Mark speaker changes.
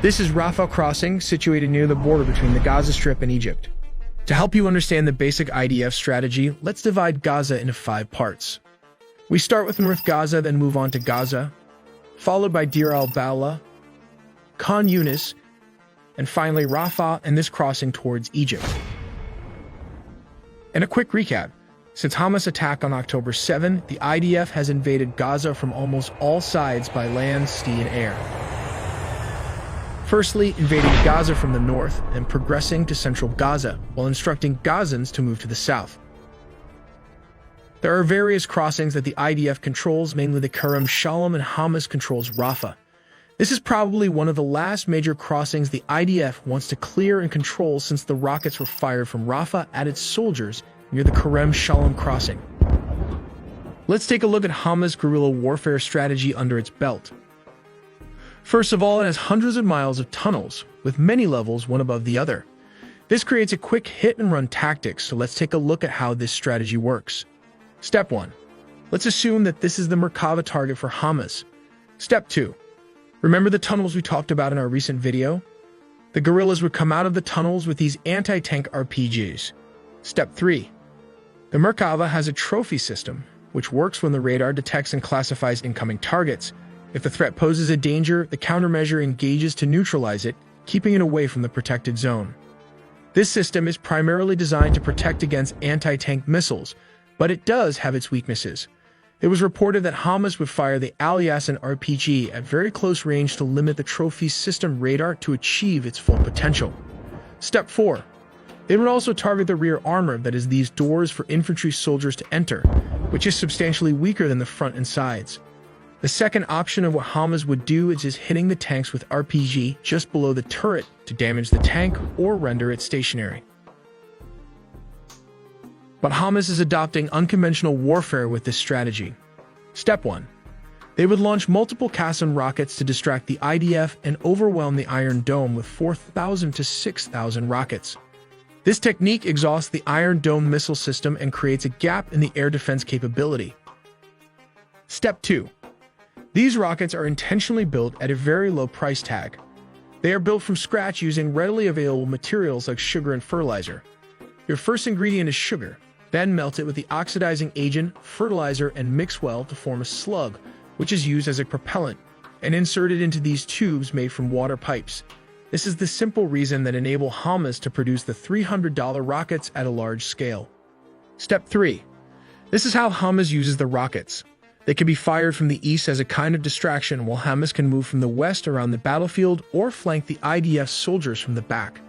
Speaker 1: This is Rafah crossing, situated near the border between the Gaza Strip and Egypt. To help you understand the basic IDF strategy, let's divide Gaza into 5 parts. We start with North Gaza, then move on to Gaza, followed by Deir al-Balah, Khan Yunis, and finally Rafah and this crossing towards Egypt. And a quick recap. Since Hamas' attack on October 7, the IDF has invaded Gaza from almost all sides by land, sea, and air. Firstly, invading Gaza from the north and progressing to central Gaza, while instructing Gazans to move to the south. There are various crossings that the IDF controls, mainly the Kerem Shalom, and Hamas controls Rafah. This is probably one of the last major crossings the IDF wants to clear and control since the rockets were fired from Rafah at its soldiers near the Kerem Shalom crossing. Let's take a look at Hamas' guerrilla warfare strategy under its belt. First of all, it has hundreds of miles of tunnels, with many levels one above the other. This creates a quick hit-and-run tactics, so let's take a look at how this strategy works. Step 1. Let's assume that this is the Merkava target for Hamas. Step 2. Remember the tunnels we talked about in our recent video? The guerrillas would come out of the tunnels with these anti-tank RPGs. Step 3. The Merkava has a trophy system, which works when the radar detects and classifies incoming targets. If the threat poses a danger, the countermeasure engages to neutralize it, keeping it away from the protected zone. This system is primarily designed to protect against anti-tank missiles, but it does have its weaknesses. It was reported that Hamas would fire the Al-Yasin RPG at very close range to limit the trophy system radar to achieve its full potential. Step 4. It would also target the rear armor, that is, these doors for infantry soldiers to enter, which is substantially weaker than the front and sides. The second option of what Hamas would do is just hitting the tanks with RPG just below the turret to damage the tank or render it stationary. But Hamas is adopting unconventional warfare with this strategy. Step 1. They would launch multiple Qassam rockets to distract the IDF and overwhelm the Iron Dome with 4,000 to 6,000 rockets. This technique exhausts the Iron Dome missile system and creates a gap in the air defense capability. Step 2. These rockets are intentionally built at a very low price tag. They are built from scratch using readily available materials like sugar and fertilizer. Your first ingredient is sugar, then melt it with the oxidizing agent, fertilizer, and mix well to form a slug, which is used as a propellant, and inserted into these tubes made from water pipes. This is the simple reason that enable Hamas to produce the $300 rockets at a large scale. Step 3. This is how Hamas uses the rockets. They can be fired from the east as a kind of distraction, while Hamas can move from the west around the battlefield or flank the IDF soldiers from the back.